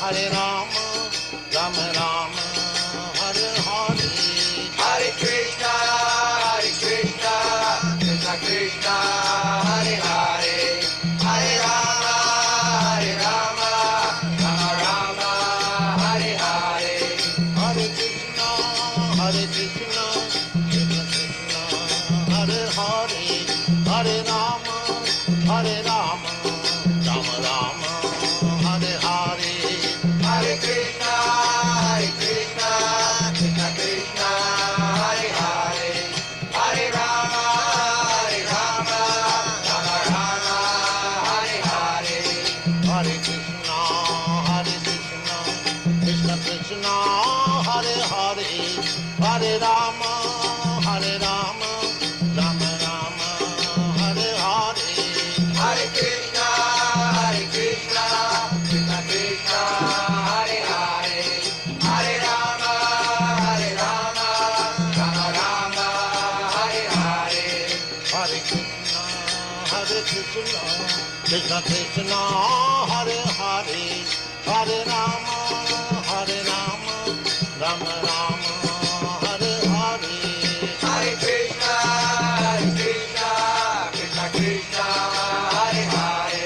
Hare Rama, Rama Rama, Hare Hare, Hare Krishna, Krishna Krishna, Hare Hare, Hare Rama, Rama Rama, Hare Hare, Hare Krishna, Krishna Krishna, Hare Hare, Hare Rama, Rama Rama, Hare Hare, Hare Krishna, Krishna Krishna, Hare Hare, Hare Rama, Rama Rama, Hare Hare, Hare Krishna, Krishna Krishna, Hare Hare, Hare Rama, Rama Rama, Hare Hare, Hare Krishna, Krishna Krishna, Hare Hare, Hare Rama, Rama Rama, Hare Hare, Hare Krishna, Krishna Krishna, Hare Hare, Hare Rama, Rama Rama, Hare Hare, Hare Krishna, Krishna Krishna, Hare Hare, Hare Rama, Rama Rama, Hare Hare, Hare Krishna, Krishna Krishna, Hare Hare,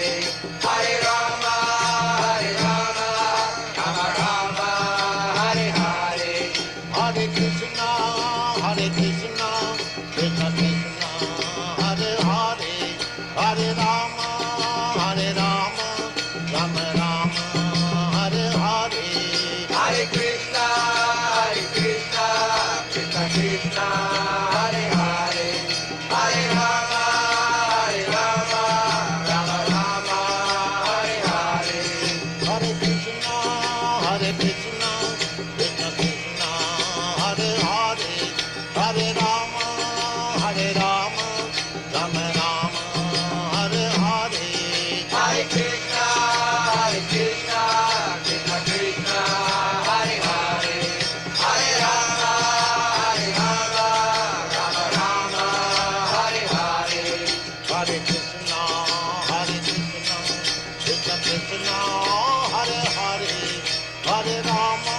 Hare Rama, Rama Rama, Hare Hare, Hare Krishna, Krishna Krishna, Hare Hare, Hare Rama, Rama Rama, Hare Hare, Hare Krishna, Krishna Krishna, Hare Hare, Hare Rama, Rama Rama, Hare Hare, Hare Krishna, Krishna Krishna, Hare Hare, Hare Rama, Rama Rama, Hare Hare, Hare Krishna, Krishna Krishna, Hare Hare, Hare Rama, Rama Rama, Hare Hare, Hare Krishna, Krishna Krishna, Hare Hare, Hare Rama,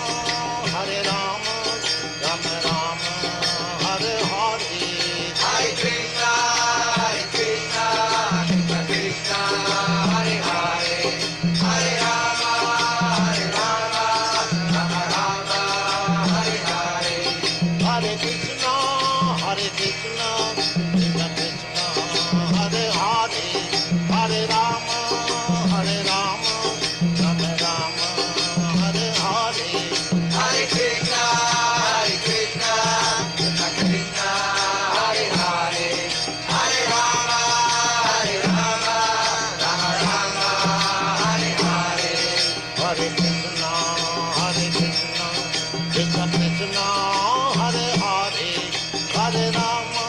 Rama Rama, Hare Hare, Hare Krishna, Krishna Krishna, Hare Hare, Hare Rama, Rama Rama, Hare Hare, Hare Krishna, Krishna Krishna, Hare Hare, Hare Rama, Rama Rama, Hare Hare, Hare Krishna, Krishna Krishna, Hare Hare, Hare Rama, Rama Rama, Hare Hare, Hare Krishna, Krishna Krishna, Hare Hare, Hare Rama,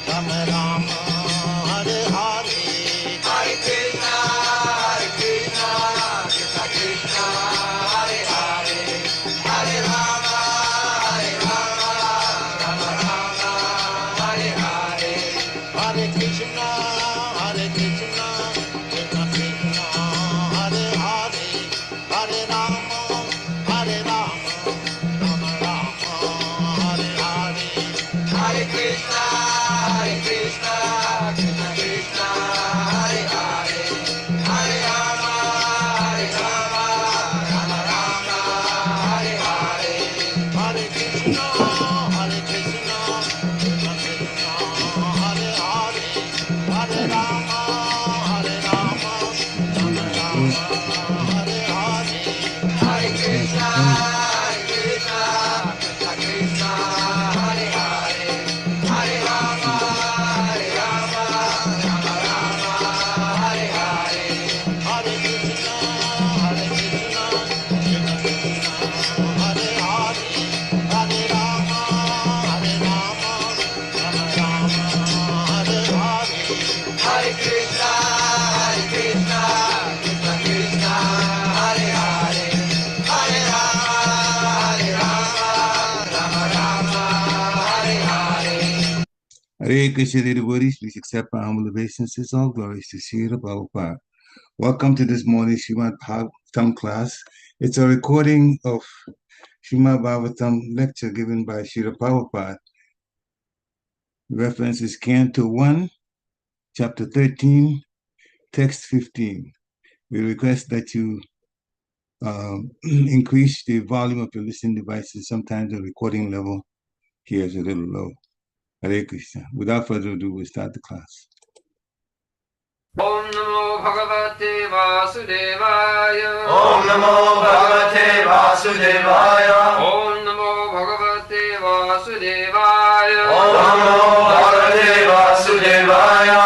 Rama Rama, Hare Hare, Hare Krishna, Krishna Krishna, Hare Hare, Hare Rama, Rama Rama, Hare Hare, Hare Krishna, Krishna Krishna, Hare Hare, Hare Rama, Rama Rama, Hare Hare, Hare Krishna, Krishna Krishna, Hare Hare, Hare Rama, Rama Rama, Hare Hare, Hare Krishna, Krishna Krishna, Hare Hare, Hare Rama, Rama Rama, Hare Hare, Hare Krishna, Krishna Krishna, Hare Hare, Hare Rama, Rama Rama, Hare Hare, Hare Krishna, Krishna Krishna, Hare Hare, Hare Rama, Rama Rama, Hare Hare. Hare Krishna, devotees, please accept my humble obeisances. All glories to Srila Prabhupada. Welcome to this morning's Srimad Bhagavatam class. It's a recording of Srimad Bhagavatam lecture given by Srila Prabhupada. The reference is Canto 1, Chapter 13, Text 15. We request that you increase the volume of your listening devices. Sometimes the recording level here is a little low. Hare Krishna. Without further ado, we'll start the class. Om Namo Bhagavate Vasudevaya. Om Namo Bhagavate Vasudevaya. Om Namo Bhagavate Vasudevaya. Om Namo Bhagavate Vasudevaya.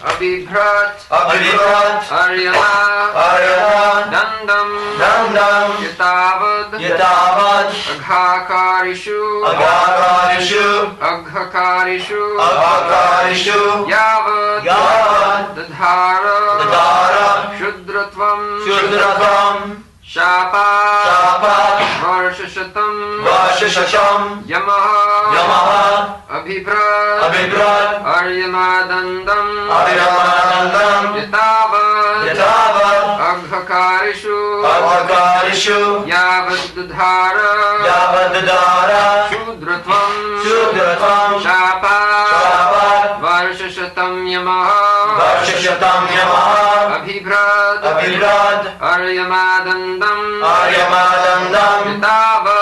Abibhrad, Abibhrad, Aryamā, Aryamā, daṇḍaṁ, daṇḍaṁ, yathāvad, yathāvad, agha-kāriṣu, agha-kāriṣu, agha-kāriṣu, yāvad, dadhāra, śūdratvaṁ, śāpād, śāpād, varṣa-śataṁ, varṣa-śataṁ, yamaḥ, abibhrad, Aryamā, daṇḍaṁ, yathāvad, agha-kāriṣu, yāvad, dadhāra, śūdratvaṁ, śāpād, varṣa-śataṁ, yamaḥ, abibhrad, Aryamā,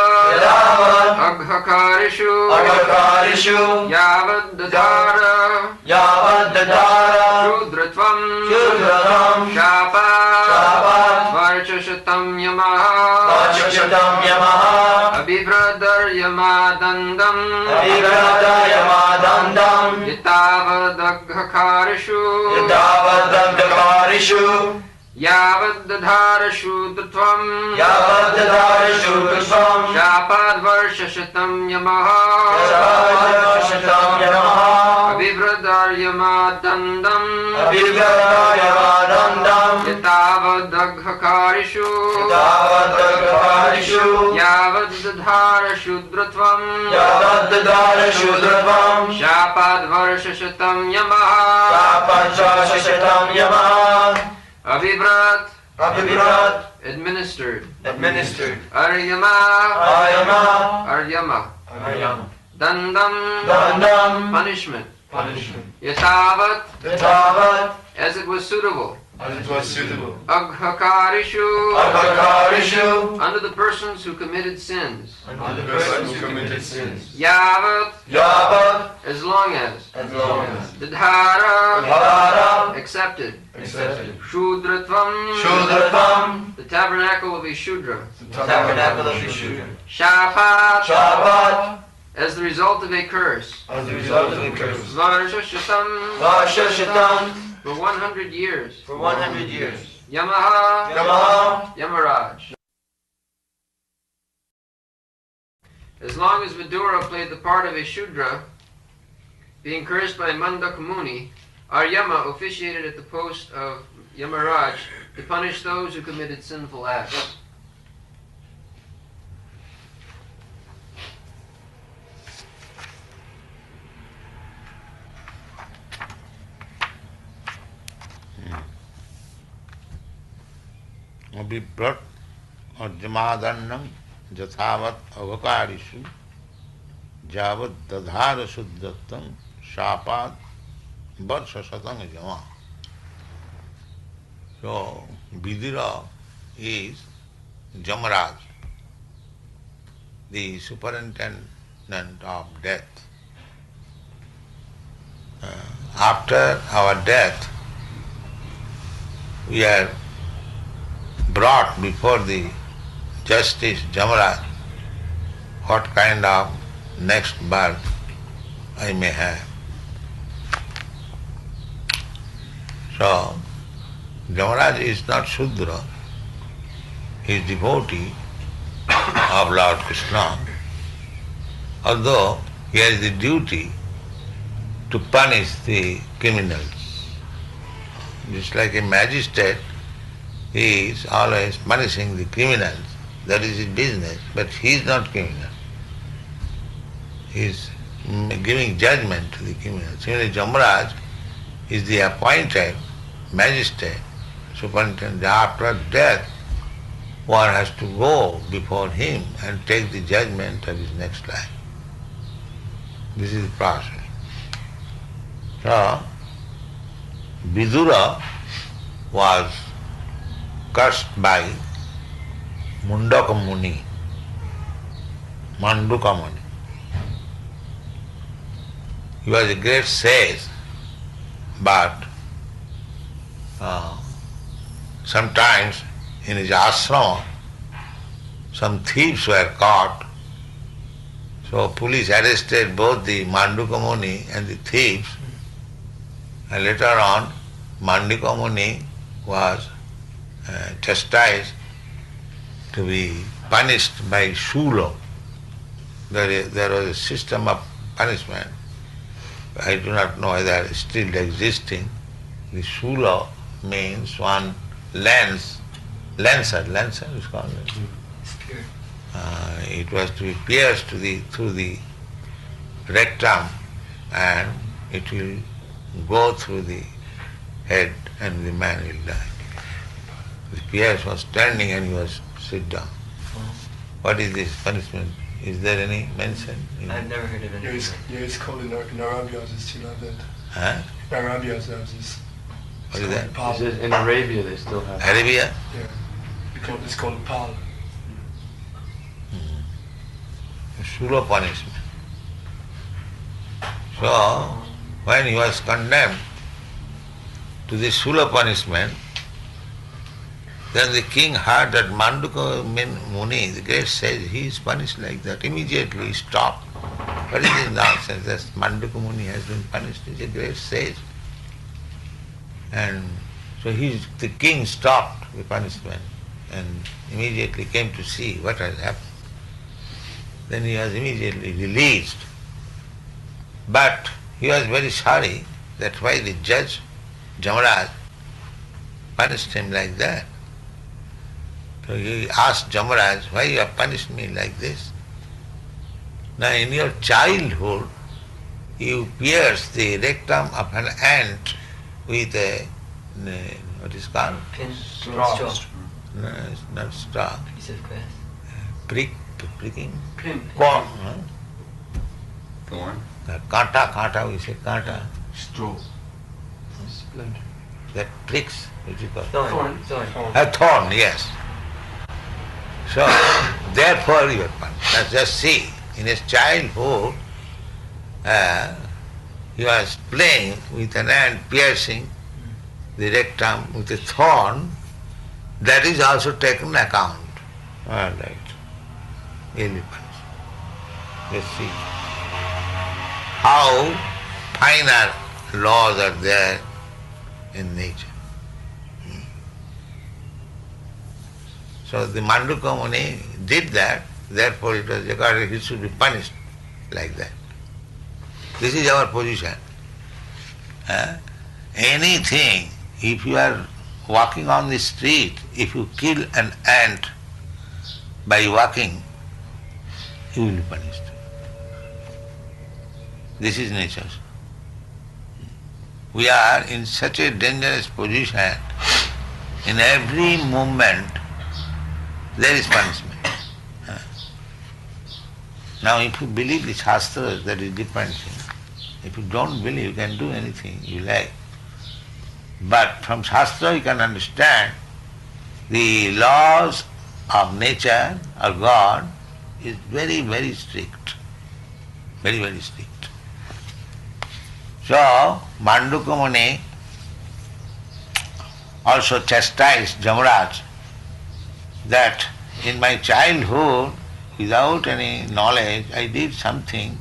yathāvad, agha-kāriṣu, yāvad, dadhāra, śūdratvaṁ, śāpād, varṣa-śataṁ, yamaḥ, abibhrad, Aryamā, yathāvad, agha-kāriṣu, yāvad, dadhāra, śūdratvaṁ, śāpād, varṣa-śataṁ, yamaḥ, abibhrad, Aryamā, yathāvad, agha-kāriṣu, yāvad, dadhāra, śūdratvaṁ, śāpād, varṣa-śataṁ, yamaḥ, abibhrad, administered, Aryamā, daṇḍaṁ, punishment, yathāvad, as it was suitable, agha-kāriṣu, under the persons who committed sins, yāvad, as long as, dadhāra, accepted, śūdratvaṁ, the tabernacle of a śūdra, śāpād, as the result of a curse, varṣa-śataṁ, for 100 years, yamaḥ, Yamarāja. As long as Vidura played the part of a śūdra, being cursed by Maṇḍūka Muni, Aryamā officiated at the post of Yamarāja to punish those who committed sinful acts. abibhrad daṇḍaṁ yathāvad agha-kāriṣu yāvad dadhāra śūdratvaṁ śāpād varṣa-śataṁ yamaḥ. So Vidura is Yamarāja, the superintendent of death. After our death, we are brought before the justice Yamarāja, what kind of next birth I may have. So Yamarāja is not śūdra, he is devotee of Lord Krishna, although he has the duty to punish the criminals. Just like a magistrate, he is always punishing the criminals. That is his business, but he is not criminal. He is giving judgment to the criminals. Similarly, Yamarāja is the appointed magistrate, superintendent. After death, one has to go before him and take the judgment of his next life. This is the process. So, Vidura was cursed by Maṇḍūka Muni, Maṇḍūka Muni. He was a great sage, but sometimes in his ashrama some thieves were caught. So police arrested both the Maṇḍūka Muni and the thieves, and later on Maṇḍūka Muni was chastised to be punished by śūdra. There was a system of punishment. I do not know whether it is still existing. The śūdra means one lancer is called it. It was to be pierced through the rectum, and it will go through the head and the man will die. The pierce was standing and he was sit down. What is this punishment? Is there any mention? I've never heard of it. It's called in Arabia as yāvad. Huh? Arabia as What is that? It says in Arabia they still have it. Arabia? Yeah. It's called pal. Śūdra punishment. So, when he was condemned to the śūdra punishment, then the king heard that Maṇḍūka Muni, the great sage, he is punished like that. Immediately he stopped. What is this nonsense? That Maṇḍūka Muni has been punished. He is a great sage. And so the king stopped the punishment and immediately came to see what has happened. Then he was immediately released. But he was very sorry that why the judge, Yamarāja, punished him like that. So he asked Yamarāja, why you have punished me like this? Now in your childhood, you pierced the rectum of an ant with a, what is called? Pin, Straw. No, it's not straw. Piece of grass. Pricking? Pin. Corn. Thorn. Kanta, we say kanta. Straw. Splinter. That pricks, what you call it? Thorn. A thorn, yes. So, therefore you are punished. Now just see, in his childhood, he was playing with an ant piercing the rectum with a thorn. That is also taken account. All right. He'll be punished. Let's see how finer laws are there in nature. So the Maṇḍūka Muni did that, therefore it was regarded he should be punished like that. This is our position. Anything, if you are walking on the street, if you kill an ant by walking, you will be punished. This is nature. We are in such a dangerous position, in every moment there is punishment. Now if you believe the Shastras, that is different thing. If you don't believe, you can do anything you like. But from Shastra you can understand the laws of nature or God is very, very strict. Very, very strict. So, Maṇḍūka Muni also chastised Yamarāja that in my childhood, without any knowledge, I did something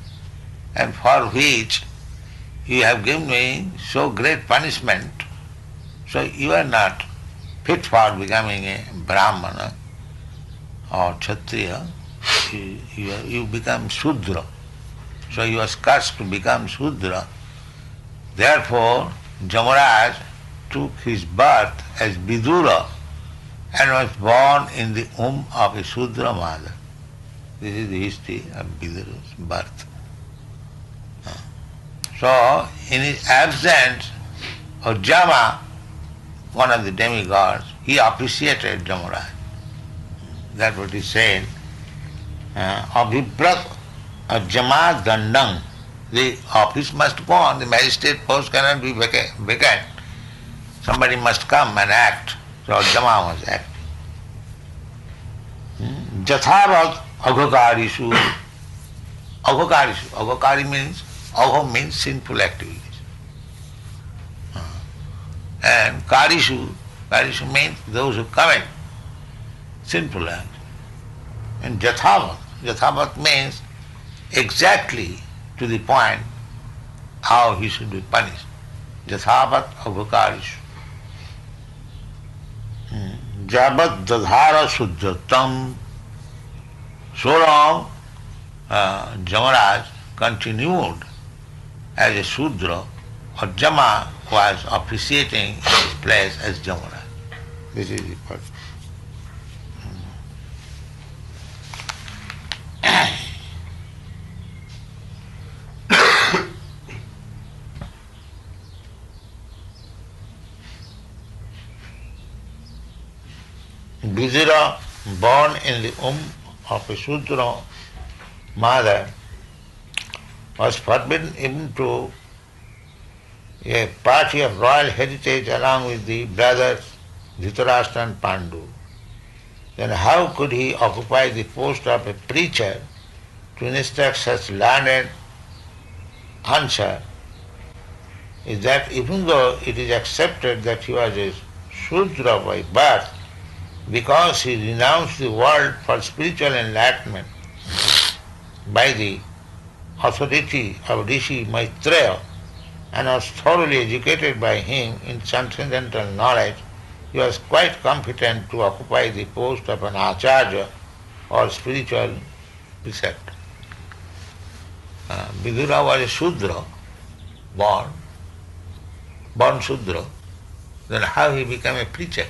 and for which you have given me so great punishment. So you are not fit for becoming a Brahmana or Kshatriya. You become śūdra. So you are cursed to become śūdra. Therefore, Yamarāja took his birth as Vidura and was born in the womb of a śūdra mother. This is the history of Vidura's birth. So, in his absence, Aryamā one of the demigods, he officiated Yamarāja. That's what he said. Abibhrad ajama daṇḍaṁ. The office must go on, the magistrate post cannot be vacant. Somebody must come and act. So Yamarāja was acting. Yathāvad agha-kāriṣu. Agha-kāriṣu. Agha-kāri means, agha means sinful activities. And kāriṣu, kāriṣu means those who commit sinful acts. And yathāvad, yathāvad means exactly to the point how he should be punished. Yathāvad agha-kāriṣu. Yāvad dadhāra śūdratvaṁ. So long Yamarāja continued as a śūdra, or Yama was officiating in his place as Yamarāja. This is the point. Vidura, born in the womb of a śūdra mother, was forbidden even to a party of royal heritage along with the brothers Vidura and Pandu. Then how could he occupy the post of a preacher to instruct such learned answer? Is that even though it is accepted that he was a śūdra by birth, because he renounced the world for spiritual enlightenment by the authority of Rishi Maitreya and was thoroughly educated by him in transcendental knowledge, he was quite competent to occupy the post of an acharya or spiritual preceptor. Vidura was a śūdra, born śūdra. Then how he became a preacher?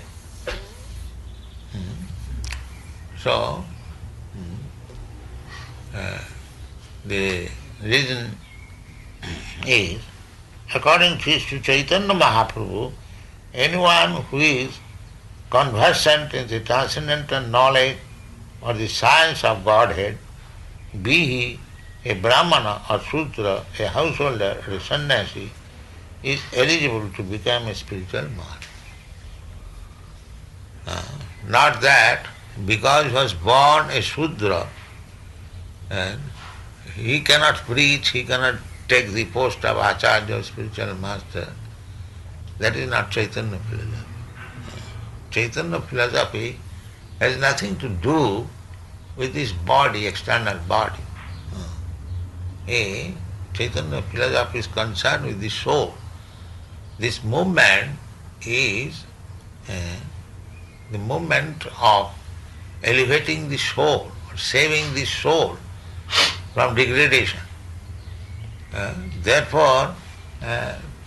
So, the reason is, according to Chaitanya Mahaprabhu, anyone who is conversant in the transcendental knowledge or the science of Godhead, be he a Brahmana or Shudra, a householder or a sannyasi, is eligible to become a spiritual master. Not that because he was born a Shudra, and he cannot preach, he cannot take the post of Acharya or spiritual master. That is not Chaitanya philosophy. Chaitanya philosophy has nothing to do with this body, external body. Chaitanya philosophy is concerned with the soul. This movement is the movement of elevating the soul, or saving the soul from degradation. Therefore,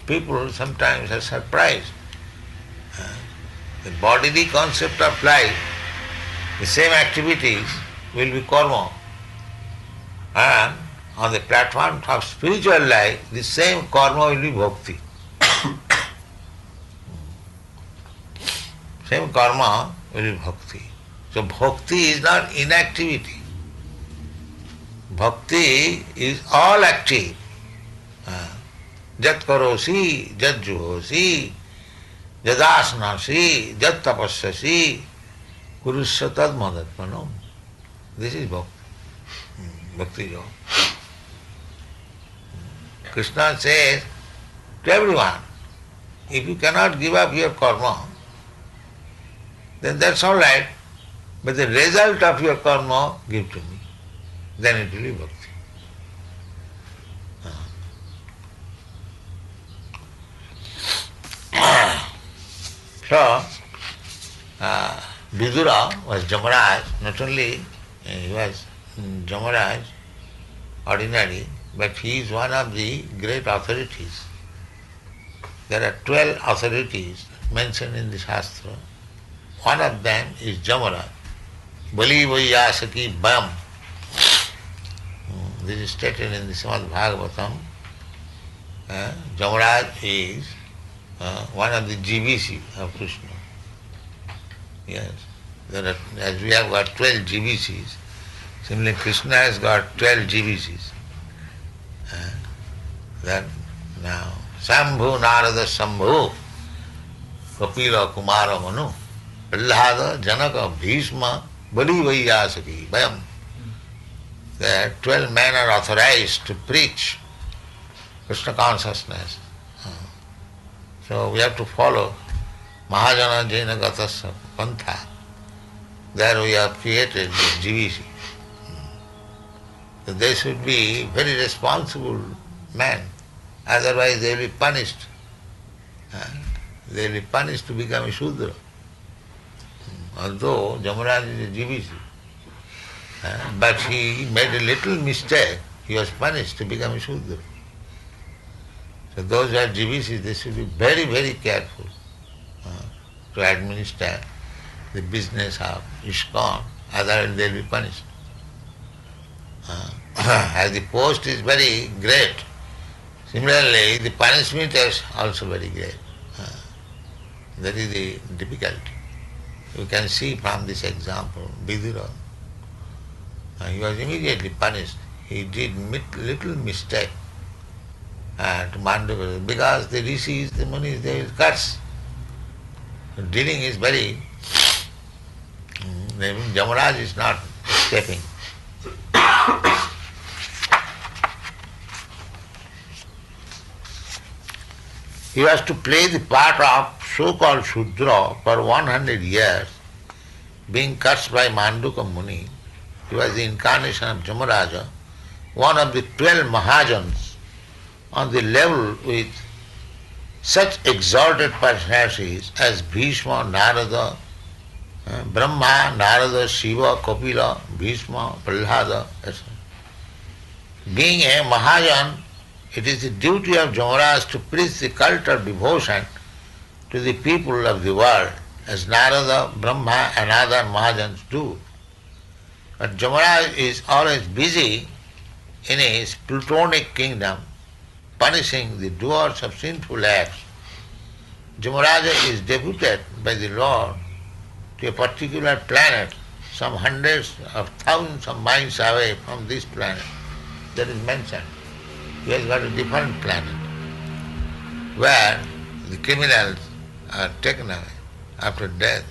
people sometimes are surprised. The bodily concept of life, the same activities will be karma. And on the platform of spiritual life, the same karma will be bhakti. Same karma will be bhakti. So bhakti is not inactivity. Bhakti is all active. Jat karosi, jat juhosi, jadasanasi, jat tapassasi, kurusya tad madatmanam. This is bhakti. Bhakti yoga. Krishna says to everyone, if you cannot give up your karma, then that's all right, but the result of your karma give to me. Then it will be bhakti. So, Vidura was Yamarāja. Not only he was Yamarāja, ordinary, but he is one of the great authorities. There are 12 authorities mentioned in the Shastra. One of them is Yamarāja. Bali Vaiyasaki Bam. This is stated in the Srimad Bhagavatam. Yamarāja is one of the GBC of Krishna. Yes. As we have got 12 GBCs, similarly Krishna has got 12 GBCs. Then now, Sambhu Narada Sambhu, Kapila Kumara Manu, Prahlada Janaka Bhishma, Bali Vaiyasaki, Bayam. There 12 men are authorized to preach Krishna consciousness. So we have to follow Mahajana Jaina Gatasya Pantha. There we have created this GVC. So they should be very responsible men, otherwise they will be punished. They will be punished to become a śūdra. Although Yamarāja is a GVC, but he made a little mistake, he was punished to become a śūdra. So those who are GVCs, they should be very, very careful to administer the business of ISKCON, otherwise they will be punished. As the post is very great, similarly the punishment is also very great. That is the difficulty. You can see from this example, Vidura, he was immediately punished. He did little mistake to Maṇḍūka, because the rishis, the munis, they will curse. Dealing is very... Yamarāja is not escaping. He was to play the part of so-called śūdra for 100 years, being cursed by Maṇḍūka Muni. He was the incarnation of Yamarāja, one of the 12 Mahajans, on the level with such exalted personalities as Bhishma, Narada, Brahma, Narada, Shiva, Kapila, Bhishma, Prahlada, etc. Being a Mahajan, it is the duty of Yamarāja to preach the cult of devotion to the people of the world, as Narada, Brahma and other Mahajans do. But Yamarāja is always busy in his plutonic kingdom, punishing the doers of sinful acts. Yamarāja is deputed by the Lord to a particular planet, some hundreds of thousands of miles away from this planet. That is mentioned. He has got a different planet where the criminals are taken away after death,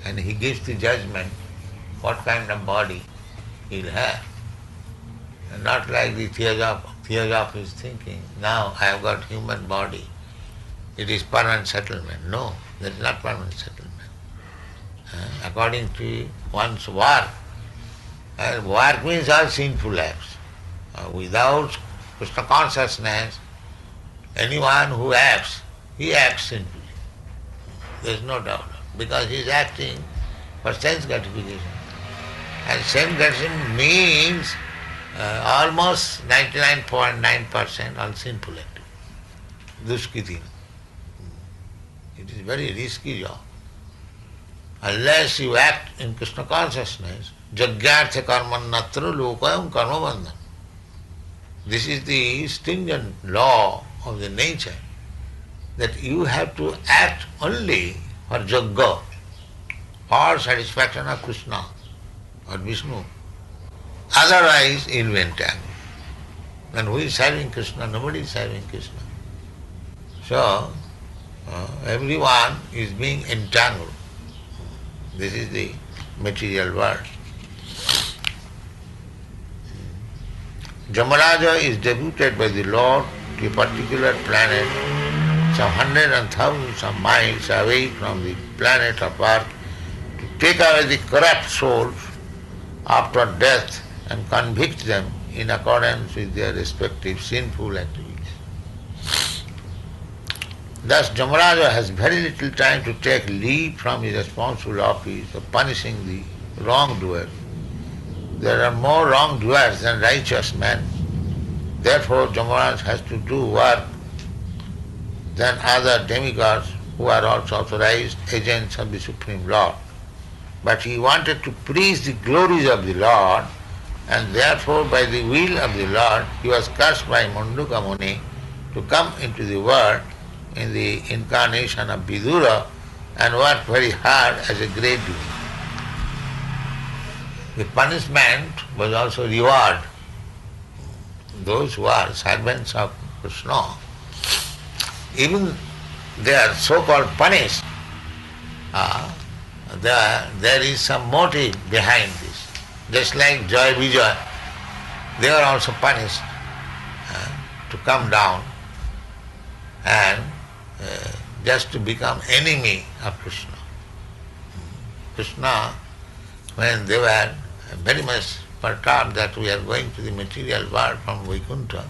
and he gives the judgment what kind of body he will have. And not like the Theosoph is thinking, now I have got human body, it is permanent settlement. No, that is not permanent settlement. According to one's work, and work means all sinful acts. Without Krishna consciousness, anyone who acts, he acts sinfully. There is no doubt, because he is acting for sense gratification. And sense gratification means almost 99.9% all sinful activity. Duskiti. It is very risky job. Unless you act in Krishna consciousness, jagyartha karmannatra lokayam karmabandhan. This is the stringent law of the nature, that you have to act only for jagga, for satisfaction of Krishna or Vishnu. Otherwise, you will be entangled. And who is serving Krishna? Nobody is serving Krishna. So, everyone is being entangled. This is the material world. Yamarāja is deputed by the Lord to a particular planet, some hundreds and thousands of miles away from the planet of Earth, to take away the corrupt souls after death and convict them in accordance with their respective sinful activities. Thus, Yamarāja has very little time to take leave from his responsible office of punishing the wrongdoers. There are more wrongdoers than righteous men. Therefore, Yamarāja has to do work than other demigods who are also authorized agents of the Supreme Lord. But he wanted to preach the glories of the Lord, and therefore by the will of the Lord he was cursed by Maṇḍūka Muni to come into the world in the incarnation of Vidura and worked very hard as a great devotee. The punishment was also reward. Those who are servants of Krishna, even they are so-called punished, there is some motive behind this. Just like Joy Vijay, they are also punished to come down and just to become enemy of Krishna. Krishna, when they were very much perturbed that we are going to the material world from Vaikuntha,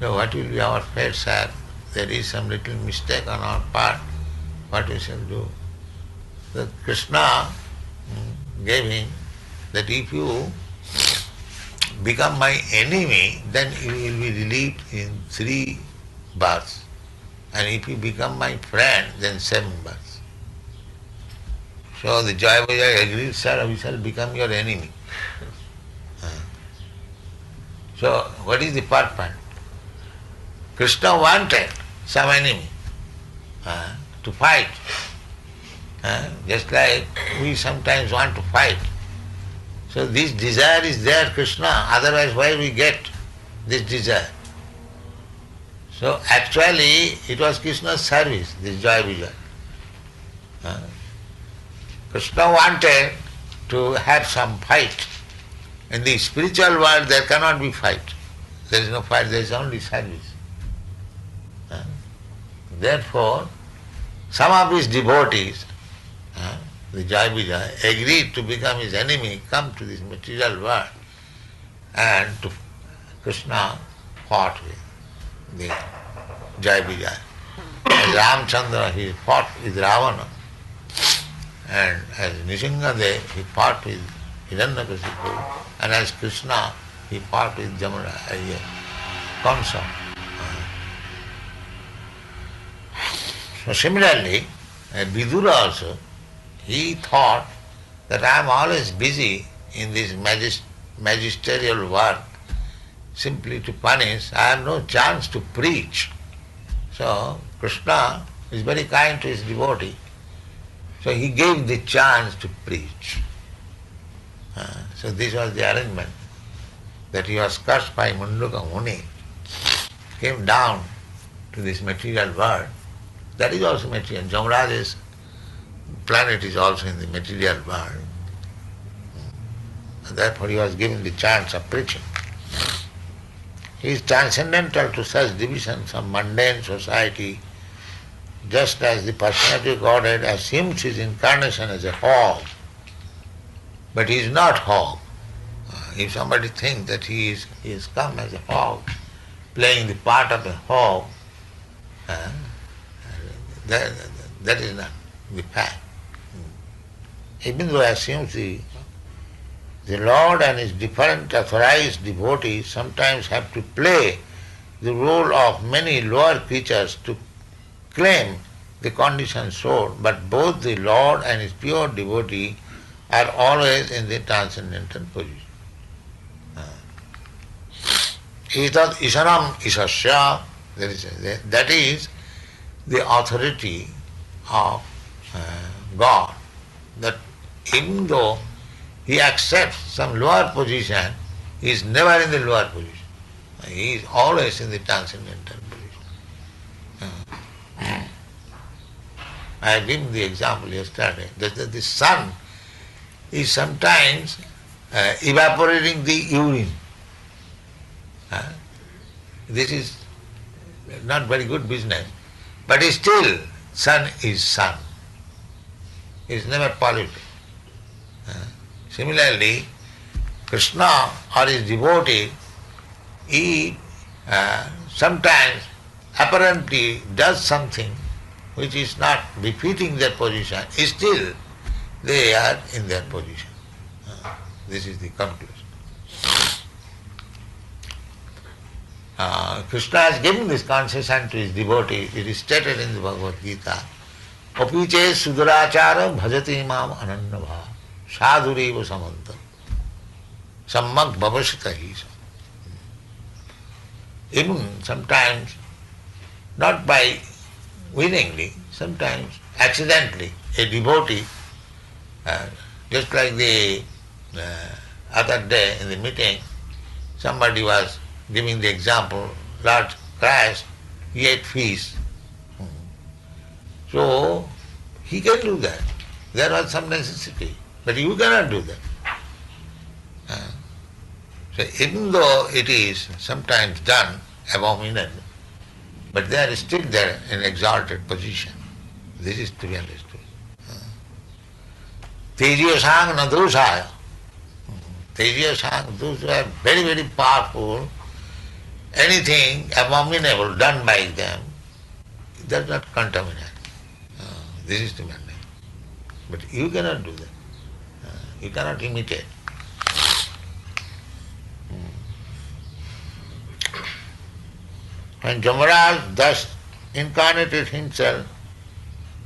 what will be our fate, sir? There is some little mistake on our part, what we shall do? So Krishna gave him that if you become my enemy, then you will be relieved in 3 births. And if you become my friend, then 7 births. So the Joy Vijay agreed, sir, we shall become your enemy. So what is the purpose? Krishna wanted some enemy to fight. Just like we sometimes want to fight. So this desire is there, Krishna, otherwise why we get this desire? So actually it was Krishna's service, this Joy Vijay. Krishna wanted to have some fight. In the spiritual world there cannot be fight. There is no fight, there is only service. Therefore, some of his devotees, the Joy Vijay, agreed to become his enemy, come to this material world, and to Krishna fought with the Joy Vijay. As Ramchandra, he fought with Ravana, and as Nrisimhadev, he fought with Hiranyakashipu, and as Krishna, he fought with Yamarāja, Kamsa. So similarly, Vidura also, he thought that I am always busy in this magisterial work, simply to punish, I have no chance to preach. So Krishna is very kind to his devotee. So he gave the chance to preach. So this was the arrangement, that he was cursed by Maṇḍūka Muni, came down to this material world. That is also material. Yamarāja's planet is also in the material world. And therefore he was given the chance of preaching. He is transcendental to such divisions of mundane society, just as the personality of Godhead assumes his incarnation as a hog. But he is not hog. If somebody thinks that he is come as a hog, playing the part of a hog, that is not the fact. Even though he assumes the Lord and his different authorized devotees sometimes have to play the role of many lower creatures to claim the conditioned soul, but both the Lord and his pure devotee are always in the transcendental position. Etat isanam isasya, that is the authority of God, that even though he accepts some lower position, he is never in the lower position. He is always in the transcendental position. I have given the example yesterday that the sun is sometimes evaporating the urine. This is not very good business, but still sun is sun. It is never polluted. Similarly, Krishna or his devotee, he sometimes apparently does something which is not befitting their position, still they are in their position. This is the conclusion. Krishna has given this concession to his devotee. It is stated in the Bhagavad Gita. Apiche śūdratvaṁ bhajati mam anannabha sadhureva samanta sammak bhavasita hisa. Even sometimes, not by willingly, sometimes accidentally, a devotee, just like the other day in the meeting, somebody was giving the example, Lord Christ, he ate fish. So, he can do that. There was some necessity, but you cannot do that. So even though it is sometimes done abominably, but they are still there in exalted position. This is to be understood. Tejiyasang na dosaya. Tejiyasang, those who are very, very powerful, anything abominable done by them does not contaminate. This is to be understood. But you cannot do that. You cannot imitate. When Yamarāja thus incarnated himself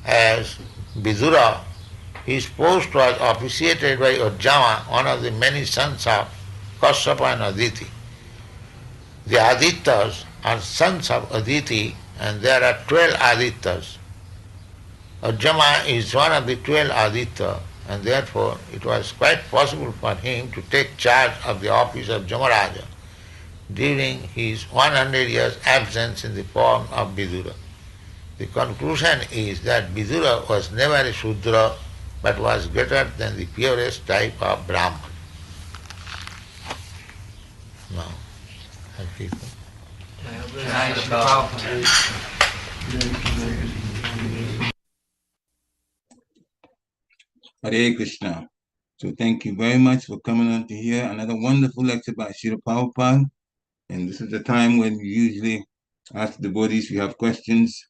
as Vidura, his post was officiated by Aryamā, one of the many sons of Kaṣyapa and Aditi. The Adityas are sons of Aditi, and there are 12 Adityas. Aryamā is one of the 12 Aditya, and therefore it was quite possible for him to take charge of the office of Yamarāja during his 100 years absence in the form of Vidura. The conclusion is that Vidura was never a śūdra, but was greater than the purest type of Brahman. Now, have people. Hare Krishna. So thank you very much for coming on to hear another wonderful lecture by Srila Prabhupada. And this is the time when we usually ask the devotees if you have questions.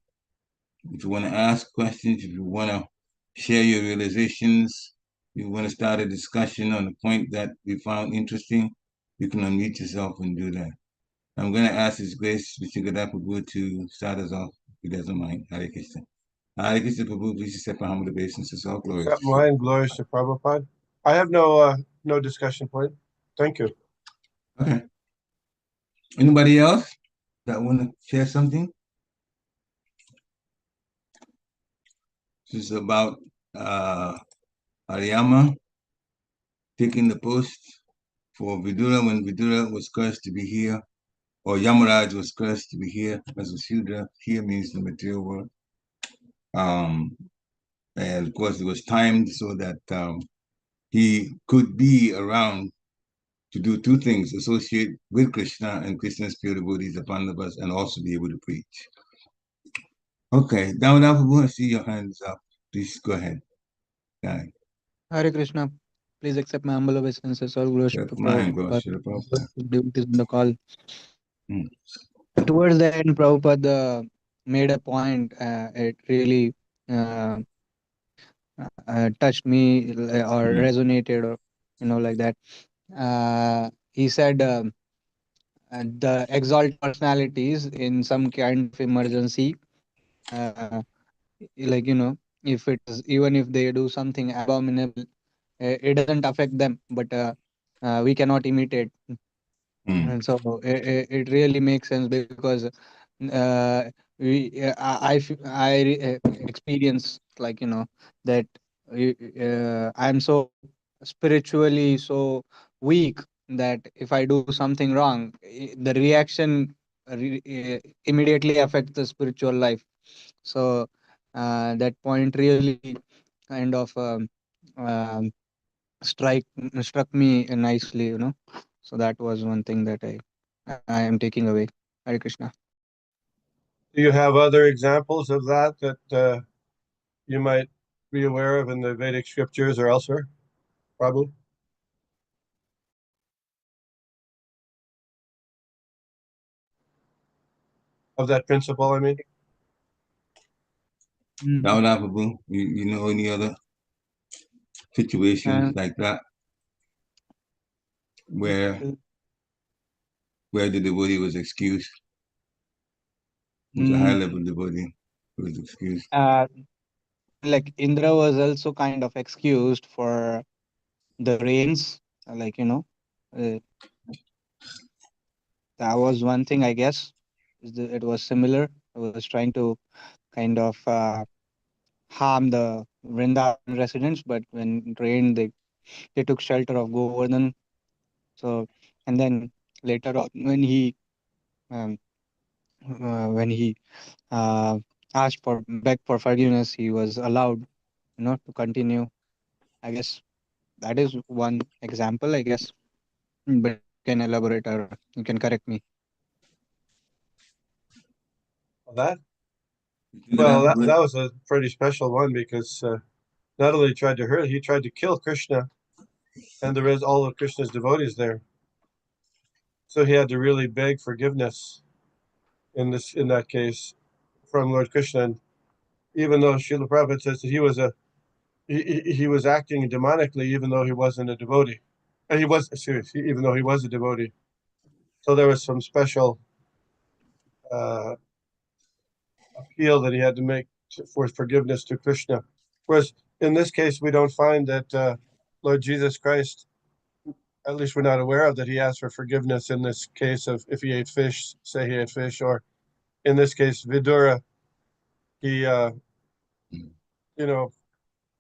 If you want to ask questions, if you want to share your realizations, if you want to start a discussion on a point that we found interesting, you can unmute yourself and do that. I'm going to ask His Grace, Mr. Prabhu, to start us off, if he doesn't mind. Hare Krishna. Hare Krishna, Prabhu, please accept my humble obeisances. All glory. Mine glories to Prabhupada. I have no discussion point. Thank you. Okay. Anybody else that want to share something? This is about Aryamā taking the post for Vidura when Vidura was cursed to be here, or Yamarāja was cursed to be here as a śūdra. Here means the material world. And of course, it was timed so that he could be around to do two things: associate with Krishna and Krishna's pure devotees upon the bus, and also be able to preach. Okay, daṇḍaṁ, I see your hands up. Please go ahead. Hare Krishna. Please accept my humble obeisances. All glories to Prabhupada. Devotees in the call. Towards the end, Prabhupada made a point. It really touched me or resonated, or like that. He said the exalted personalities in some kind of emergency, if it is, even if they do something abominable, it doesn't affect them, but we cannot imitate. And so it really makes sense, because I experience that I'm so spiritually so weak that if I do something wrong, the reaction immediately affects the spiritual life. So that point really kind of struck me nicely, So that was one thing that I am taking away. Hare Krishna. Do you have other examples of that you might be aware of in the Vedic scriptures or elsewhere, Prabhu? Of that principle, I mean? daṇḍaṁ, you know any other situations like that where the devotee was excused? The high level devotee was excused. Like Indra was also kind of excused for the rains, that was one thing, I guess. It was similar. I was trying to kind of harm the Vrindavan residents, but when it rained, they took shelter of Govardhan. So, and then later on, um, when he uh, begged for forgiveness, he was allowed, to continue. I guess that is one example, I guess. But you can elaborate or you can correct me. That Well, that was a pretty special one because not only tried to hurt, he tried to kill Krishna and there is all of Krishna's devotees there. So he had to really beg forgiveness in that case from Lord Krishna. And even though Srila Prabhupada says that he was acting demonically, even though he wasn't a devotee, and even though he was a devotee. So there was some special appeal that he had to make for forgiveness to Krishna. Whereas in this case, we don't find that Lord Jesus Christ, at least we're not aware of, that he asked for forgiveness in this case of if he ate fish, say he ate fish, or in this case, Vidura, he,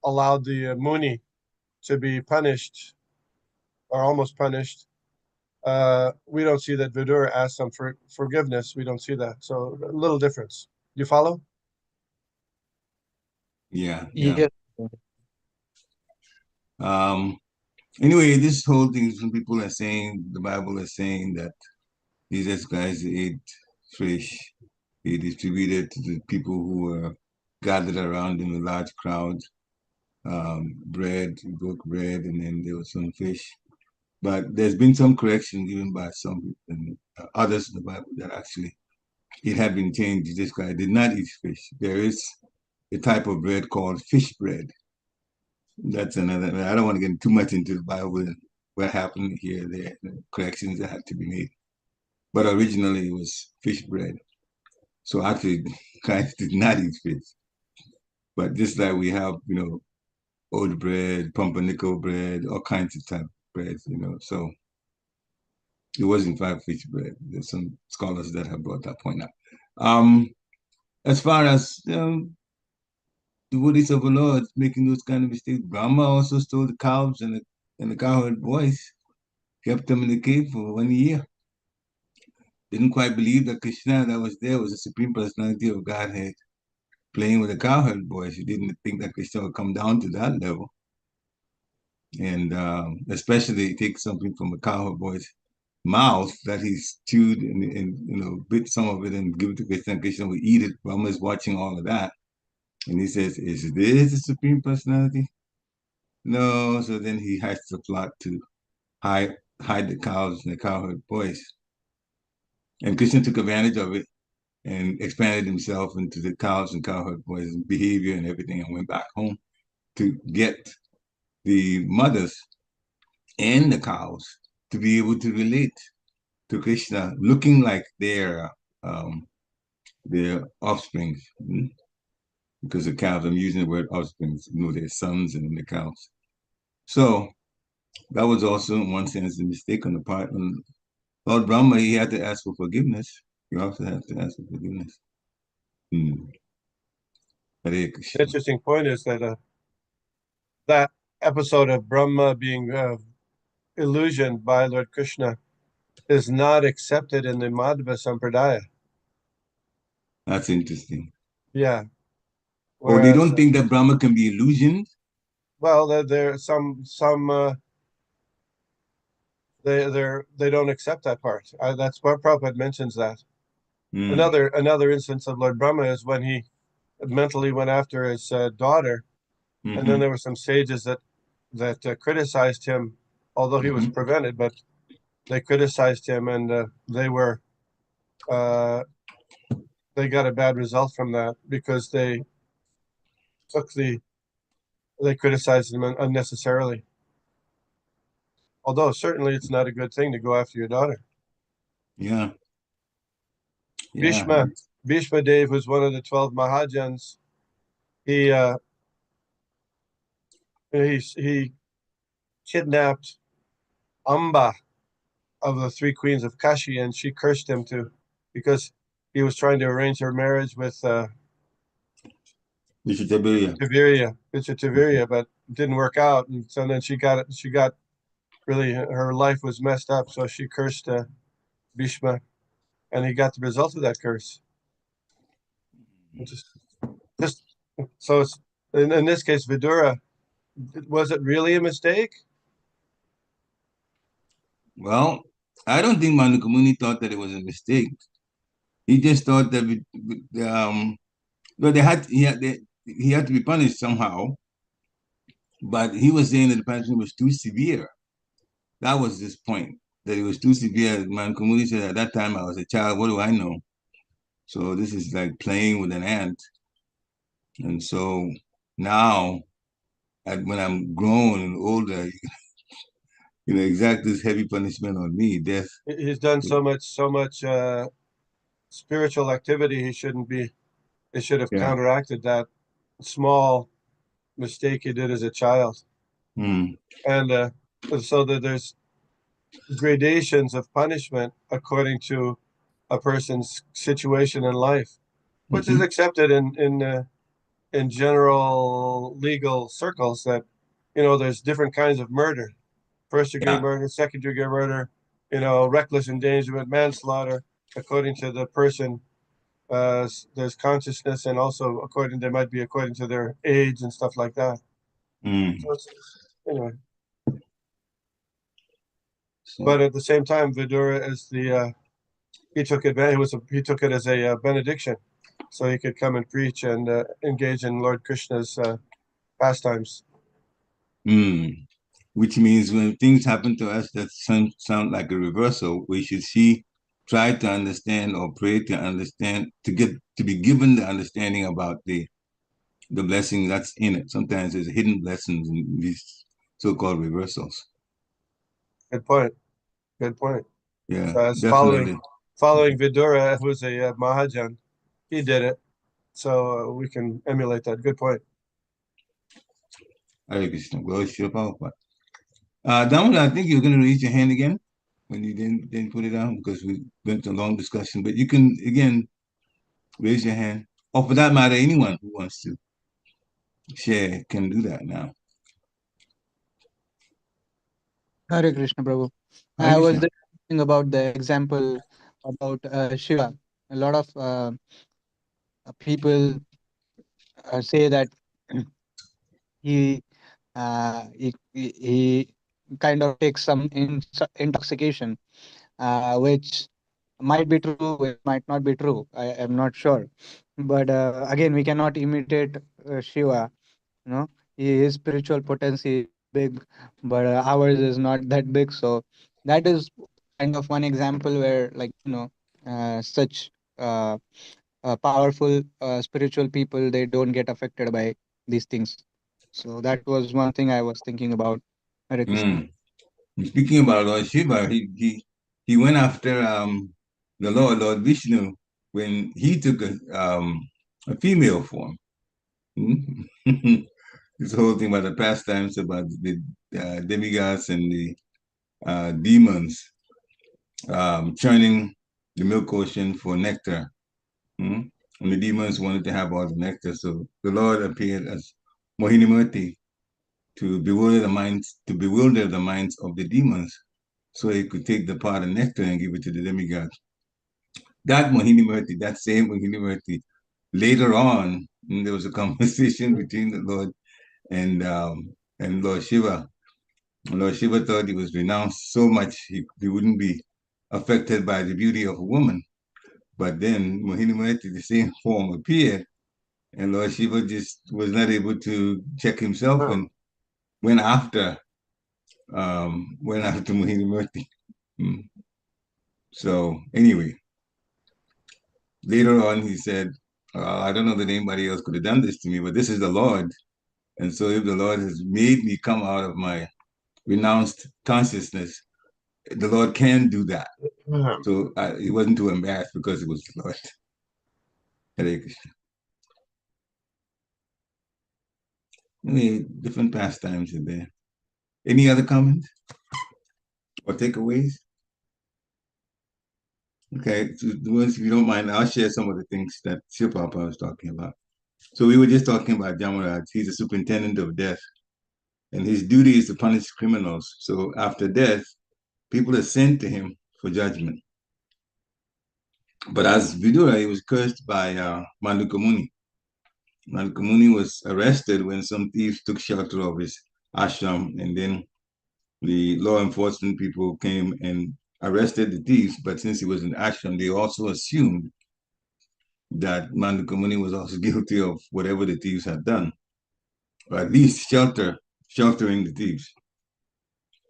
allowed the Muni to be punished or almost punished. We don't see that Vidura asked him for forgiveness. We don't see that. So a little difference. You follow? Yeah. Yes. Anyway, this whole thing, some people are saying, the Bible is saying that Jesus Christ ate fish. He distributed to the people who were gathered around in a large crowd, bread, he broke bread, and then there was some fish. But there's been some correction given by some and others in the Bible that actually it had been changed. Jesus Christ did not eat fish. There is a type of bread called fish bread. That's another. I don't want to get too much into the Bible and what happened here, there, the corrections that had to be made. But originally it was fish bread. So actually, Christ did not eat fish. But just like we have, oat bread, pumpernickel bread, all kinds of type of breads, So it was in fact fish bread. There's some scholars that have brought that point up. As far as devotees of the Lord making those kind of mistakes, Brahma also stole the cows and the cowherd boys, kept them in the cave for 1 year. Didn't quite believe that Krishna that was there was the Supreme Personality of Godhead playing with the cowherd boys. He didn't think that Krishna would come down to that level. And especially take something from a cowherd boy's mouth that he's chewed and bit some of it and give it to Krishna, and Krishna would eat it. Brahma is watching all of that. And he says, is this the Supreme Personality? No. So then he has to plot to hide the cows and the cowherd boys. And Krishna took advantage of it and expanded himself into the cows and cowherd boys' behavior and everything, and went back home to get the mothers and the cows to be able to relate to Krishna, looking like their offspring. Because the cows, I'm using the word offspring, their sons and the cows. So that was also, in one sense, a mistake on the part of Lord Brahma. He had to ask for forgiveness. He also had to ask for forgiveness. The interesting point is that that episode of Brahma being illusioned by Lord Krishna is not accepted in the Madhva Sampradaya. That's interesting. Yeah. Whereas, they don't think that Brahma can be illusioned? Well, there some they don't accept that part. That's what Prabhupada mentions that. Another instance of Lord Brahma is when he mentally went after his daughter, and then there were some sages that criticized him, although he was prevented, but they criticized him, and they got a bad result from that because they criticized him unnecessarily. Although certainly it's not a good thing to go after your daughter. Yeah. Bhishma Dev, who's one of the 12 Mahajans, he kidnapped Amba of the 3 queens of Kashi, and she cursed him because he was trying to arrange her marriage with Vichitavirya, but it didn't work out, and so then she got really, her life was messed up, so she cursed Bhishma, and he got the result of that curse. Just so it's in this case, Vidura, was it really a mistake? Well, I don't think Maṇḍūka Muni thought that it was a mistake. He just thought that well, he had to be punished somehow, but he was saying that the punishment was too severe. That was his point, that it was too severe. Maṇḍūka Muni said, at that time I was a child, what do I know? So this is like playing with an ant. And so now, when I'm grown and older, exact this heavy punishment on me, death. He's done so much spiritual activity. He shouldn't be. They should have counteracted that small mistake he did as a child. And so that there's gradations of punishment according to a person's situation in life, which is accepted in general legal circles, that there's different kinds of murder: first degree murder, second degree murder, reckless endangerment, manslaughter. According to the person, there's consciousness, and also they might be according to their age and stuff like that. So anyway. But at the same time, Vidura is he took advantage. He took it as a benediction, so he could come and preach and engage in Lord Krishna's pastimes. Which means when things happen to us that sound like a reversal, we should try to understand, or pray to understand, to be given the understanding about the blessing that's in it. Sometimes there's hidden blessings in these so-called reversals. Good point. Good point. Yeah, so definitely. Following Vidura, who's a Mahajan, he did it, so we can emulate that. Good point. Hare Krishna. Glory to Prabhupada. Damodar, I think you're going to raise your hand again when you didn't put it down, because we went to a long discussion. But you can again raise your hand, or for that matter, anyone who wants to share can do that now. Hare Krishna, Prabhu. I was just thinking about the example about Shiva. A lot of people say that he kind of takes some intoxication, which might be true, which might not be true. I am not sure. But again, we cannot imitate Shiva. His spiritual potency is big, but ours is not that big. So that is kind of one example where, such powerful spiritual people, they don't get affected by these things. So that was one thing I was thinking about. Hare Krishna. Speaking about Lord Shiva, he went after the Lord Vishnu, when he took a female form. This whole thing about the pastimes about the demigods and the demons churning the milk ocean for nectar. And the demons wanted to have all the nectar, so the Lord appeared as Mohinimurti to bewilder the minds of the demons, so he could take the part of nectar and give it to the demigods. That same Mohinimurti, later on, there was a conversation between the Lord and Lord Shiva. Lord Shiva thought he was renounced so much he wouldn't be affected by the beauty of a woman. But then Mohinimurti, the same form, appeared, and Lord Shiva just was not able to check himself and went after Mohinimurti. So anyway, later on he said, I don't know that anybody else could have done this to me, but this is the Lord. And so if the Lord has made me come out of my renounced consciousness, the Lord can do that. So he wasn't too embarrassed because it was the Lord. Hare Krishna. Different pastimes in there. Any other comments or takeaways? Okay, so if you don't mind, I'll share some of the things that Srila Prabhupada was talking about. So we were just talking about Yamarāja. He's the superintendent of death, and his duty is to punish criminals. So after death, people are sent to him for judgment. But as Vidura, he was cursed by Maṇḍūka Muni. Maṇḍūka Muni was arrested when some thieves took shelter of his ashram, and then the law enforcement people came and arrested the thieves. But since he was in ashram, they also assumed that Maṇḍūka Muni was also guilty of whatever the thieves had done, or at least sheltering the thieves.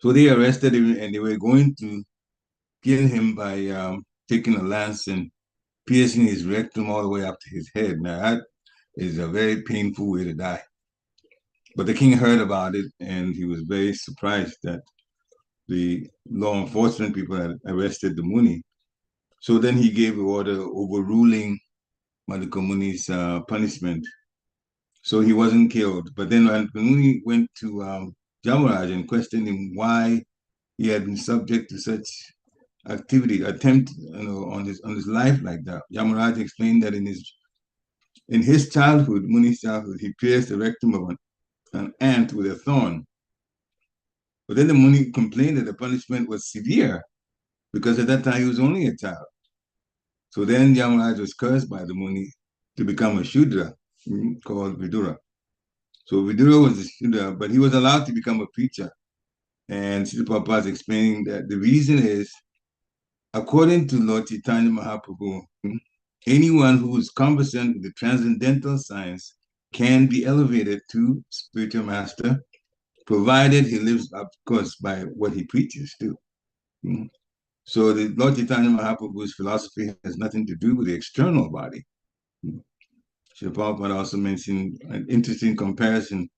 So they arrested him, and they were going to kill him by taking a lance and piercing his rectum all the way up to his head. Now that is a very painful way to die. But the king heard about it, and he was very surprised that the law enforcement people had arrested the Muni. So then he gave the order overruling Maṇḍūka Muni's punishment. So he wasn't killed. But then when Muni went to Yamarāja and questioned him why he had been subject to such attempt, on his life like that, Yamarāja explained that in his childhood, Muni's childhood, he pierced the rectum of an ant with a thorn. But then the Muni complained that the punishment was severe because at that time he was only a child. So then Yamarāja was cursed by the Muni to become a śūdra called Vidura. So Vidura was a śūdra, but he was allowed to become a preacher. And Srila Prabhupada is explaining that the reason is, according to Lord Chaitanya Mahaprabhu, anyone who is conversant with the transcendental science can be elevated to spiritual master, provided he lives up, of course, by what he preaches too. So the Lord Chaitanya Mahaprabhu's philosophy has nothing to do with the external body. Srila Prabhupada also mentioned an interesting comparison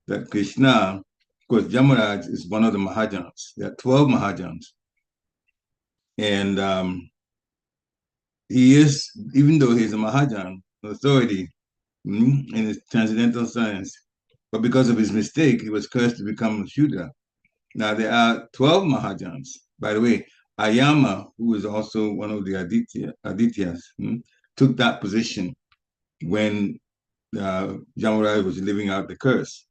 that Krishna, of course, Yamarāja is one of the Mahajans. There are 12 Mahajans. And he is, even though he's a Mahajan, authority in his transcendental science, but because of his mistake, he was cursed to become a Śūdra. Now there are 12 Mahajans. By the way, Aryamā, who is also one of the Adityas, took that position when Yamarāja was living out the curse.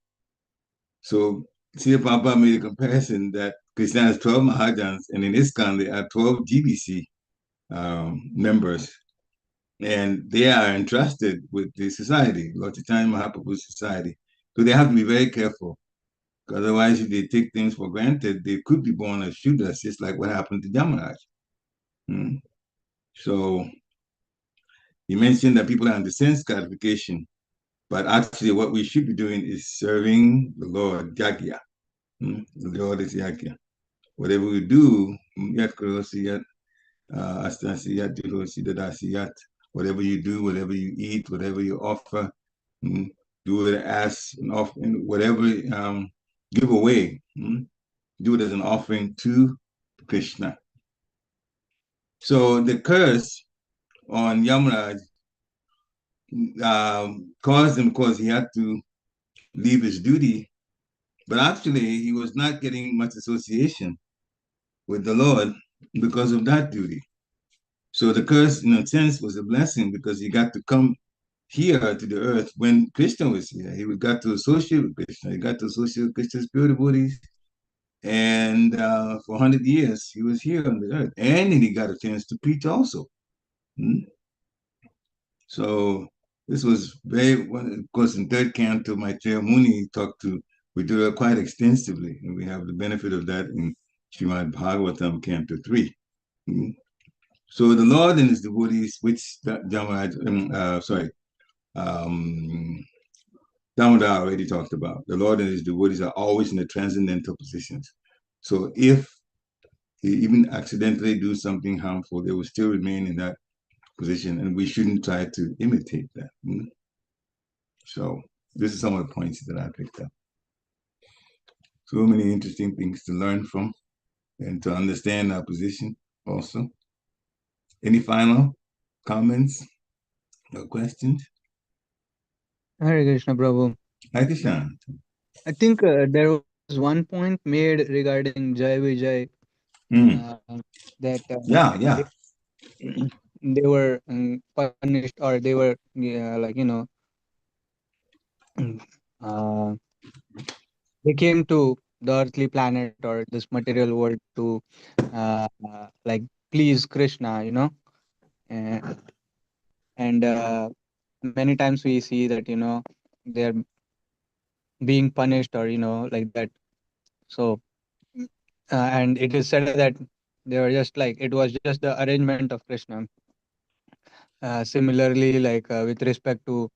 So Srila Prabhupada made a comparison that Krishna has 12 Mahajans, and in ISKCON there are 12 GBC members, and they are entrusted with the society, Lord Chaitanya Mahaprabhu's society. So they have to be very careful, because otherwise, if they take things for granted, they could be born as Śūdras, just like what happened to Yamarāja. So he mentioned that people are under sense gratification, but actually what we should be doing is serving the Lord, Yagya. The Lord is Yagya. Whatever we do, whatever you do, whatever you eat, whatever you offer, do it as an offering, whatever give away, do it as an offering to Krishna. So the curse on Yamarāja caused him, because he had to leave his duty, but actually he was not getting much association with the Lord because of that duty. So the curse, in a sense, was a blessing, because he got to come here to the earth when Krishna was here. He got to associate with Krishna. He got to associate with Krishna's pure devotees. And for 100 years, he was here on the earth. And then he got a chance to preach also. So this was very, of course, in third canto, Maitreya Muni talked to Vidura quite extensively. And we have the benefit of that in Srimad Bhagavatam, Canto 3. So the Lord and his devotees, which Yamarāja, Daṇḍaṁ already talked about. The Lord and his devotees are always in the transcendental positions. So if he even accidentally do something harmful, they will still remain in that position, and we shouldn't try to imitate that. So this is some of the points that I picked up. So many interesting things to learn from and to understand our position also. Any final comments or questions? Hare Krishna, Prabhu. Hare Krishna. I think there was one point made regarding Jai Vijay, that Yeah. they were punished, or they were uh, they came to the earthly planet or this material world to like please Krishna, uh, and many times we see that they're being punished or like that. So and it is said that they were just like it was just the arrangement of Krishna. Similarly, like with respect to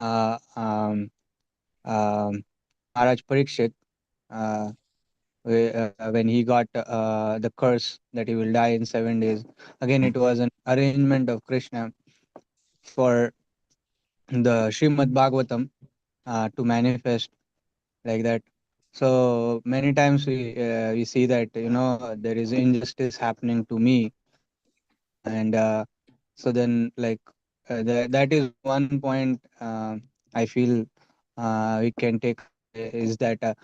uh, um, um, Maharaj Parikshit, uh, when he got the curse that he will die in 7 days. Again, it was an arrangement of Krishna for the Srimad Bhagavatam to manifest like that. So many times we see that there is injustice happening to me, and so then like that is one point I feel we can take away is that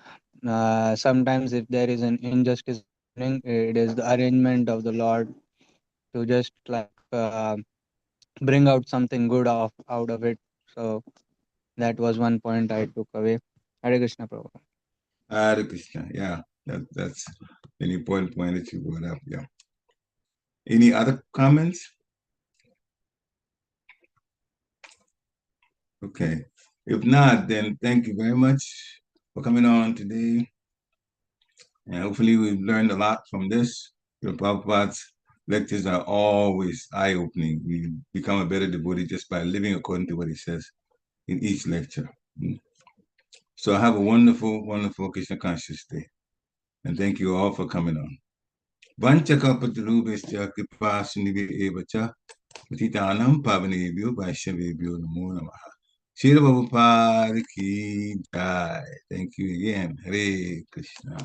sometimes if there is an injustice happening, it is the arrangement of the Lord to just like bring out something good out of it. So that was one point I took away. Hare Krishna, Prabhu. Hare Krishna. Yeah, that's an important point that you brought up. Yeah. Any other comments? Okay. If not, then thank you very much for coming on today. And hopefully we've learned a lot from this. Your Prabhupada's lectures are always eye-opening. We become a better devotee just by living according to what he says in each lecture. So have a wonderful, wonderful Krishna conscious day. And thank you all for coming on. Vanchakapatarubhascha kripasiniveva patitanam pavanebhyo vaishnavebhyo namo namaha. Srila Prabhupada ki jai. Thank you again. Hare Krishna.